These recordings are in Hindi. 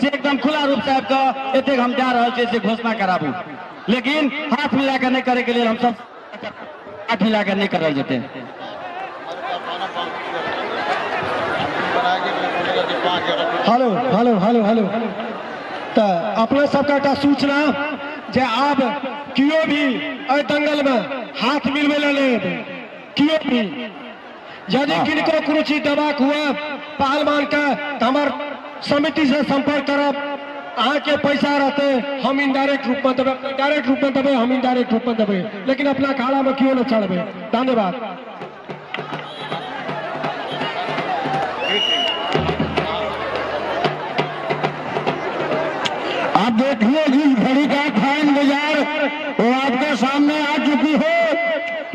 से एकदम खुला रूप साहब का एते हम जा रहे से घोषणा कराबू, लेकिन हाथ मिला कर नहीं करे के लिए हम सब हाथ मिला कर नहीं कर जेते। हेलो हेलो हेलो हेलो तो अपने सबका सूचना जे आप क्यों भी दंगल में हाथ मिलवे ले क्यों भी यदि किनको कुरुचि दबाक हुआ पहलवान का तो हमार समिति से संपर्क करब। आके पैसा रहते हम इनडायरेक्ट रूप में देवे, डायरेक्ट रूप में देवे, हम इनडायरेक्ट रूप में देवे, लेकिन अपना अखाड़ा में क्यों न चढ़वे। धन्यवाद। आप देखिए जिस घड़ी का खान बाजार वो आपके सामने आ चुकी है।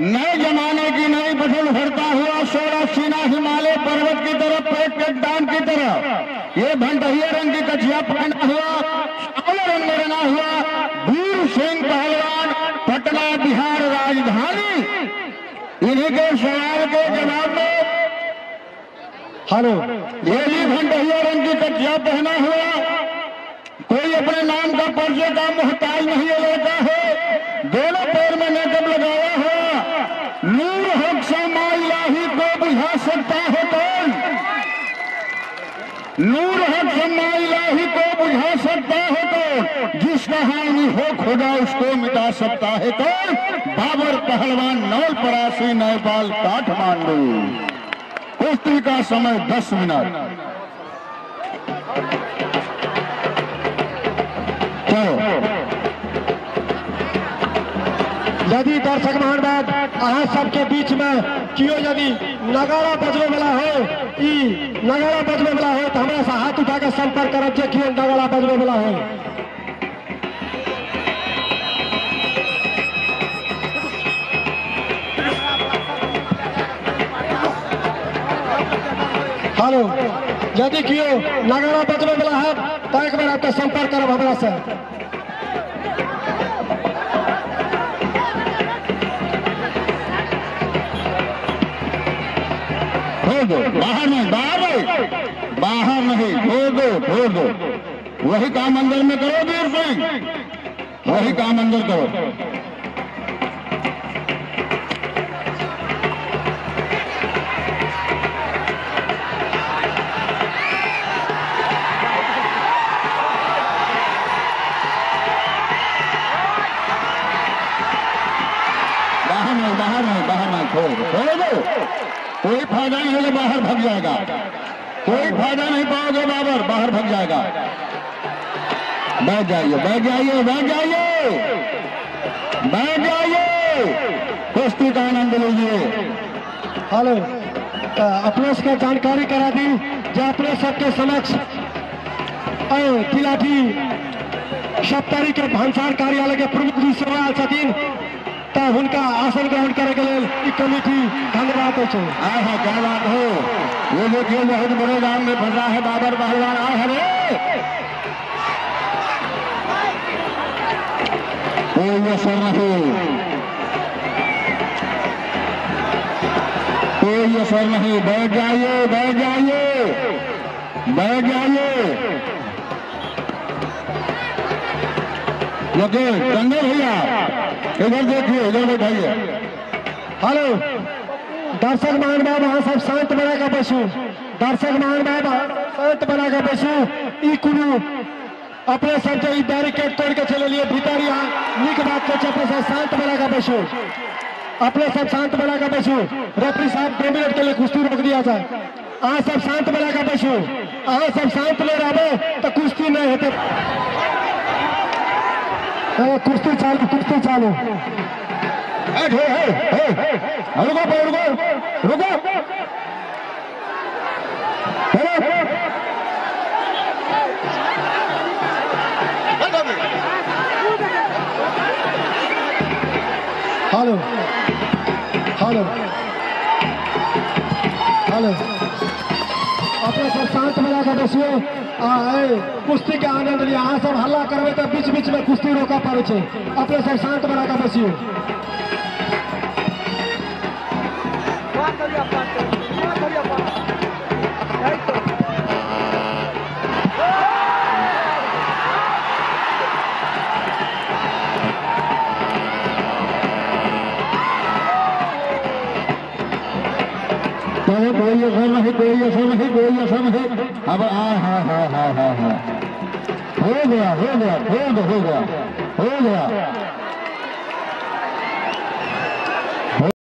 नए जमाने की नई फसल भरता हुआ सोलह सीना हिमालय पर्वत की तरफ पेट डान की तरफ ये भंटहिया रंग की कछिया पहना हुआ सावले रंग में रंगा हुआ वीर सिंह पहलवान पटना बिहार राजधानी, इन्हीं के सवाल के जवाब में हेलो ये भी भंटहिया रंग की कछिया पहना हुआ कोई अपने नाम का परिचय का मोहताज नहीं लेता है। दोनों पैर में नेकब लगाया हुआ नूर हक शमा इलाही को बुझा सकता है कौन? नूर हक शमा इलाही को बुझा सकता है कौन? जिसका हानि हो खुदा उसको मिटा सकता है कौन? बाबर पहलवान नवलपरासी नेपाल काठमांडू। कुश्ती का समय 10 मिनट। यदि दर्शक महानुभाव अहाँ सबके बीच में क्यों यदि नगाड़ा बजवे वाला हो नगाड़ा बजवे वाला हो तो हमारा से हाथ उठा के संपर्क करब जे क्यों नगाड़ा बजवे वाला हो। हेलो यदि क्यों नगाड़ा बजवे वाला है तो एक बार आपका संपर्क करब हमारा से। बाहर नहीं, बाहर नहीं, बाहर नहीं, छोड़ दो। वही काम अंदर में करो वीर सिंह, वही काम अंदर करो। बाहर नहीं, छोड़ दो। कोई फायदा नहीं होगा, बाहर भाग जाएगा। कोई फायदा नहीं पाओगे बाबर, बाहर भाग जाएगा। बैठ जाइए, बैठ जाइए, बैठ जाइए, बैठ जाइए, कुश्ती का आनंद लीजिए। हेलो अपने से जानकारी करा दी जो अपने सबके समक्ष तिलाठी सप्तारी के भांसार कार्यालय के प्रमुख जी सेवा छथिन तब उनका आसन ग्रहण करे के लिए कमेटी धन्यवाद हो। क्या बात हो, ये देखिए बहुत बड़े गांव में फंसा है बाबर पहलवान। कोई असर नहीं, कोई असर नहीं। बैठ जाइए, बैठ जाइए, बैठ जाइए। गंगे भैया इधर देखिए, इधर बैठाइए। हेलो दर्शक महानुभाव वहाँ सब शांत बना का बैसू। दर्शक महानुभाव शांत बना का बैसू। ई कुनु अपने सब जो बैरिकेड तोड़ के चले लिए भीतर यहाँ निक बात को अपने सब शांत बना का बैसू। अपने सब शांत बना का बैसू। रेफरी साहब 2 मिनट के लिए कुश्ती रोक दिया जाए। अहाँ सब शांत बना का बैसू। अहाँ सब शांत ले रहे तो कुश्ती नहीं होते। कुश्ती चालू, कुश्ती चालू। रुको, रुको, रुको। हेलो हेलो हेलो अपने सब शांत बना कर बैसिए। कुश्ती के आनंद लिया। अहाँ सब हल्ला करबे तो बीच बीच में कुश्ती रोका पड़े छे। अपने सब शांत बना कर बैसिए। चलो कोई असर नहीं, कोई असर नहीं, कोई असर नहीं। अब हाँ हो गया, हो गया, हो गया, हो गया, हो गया।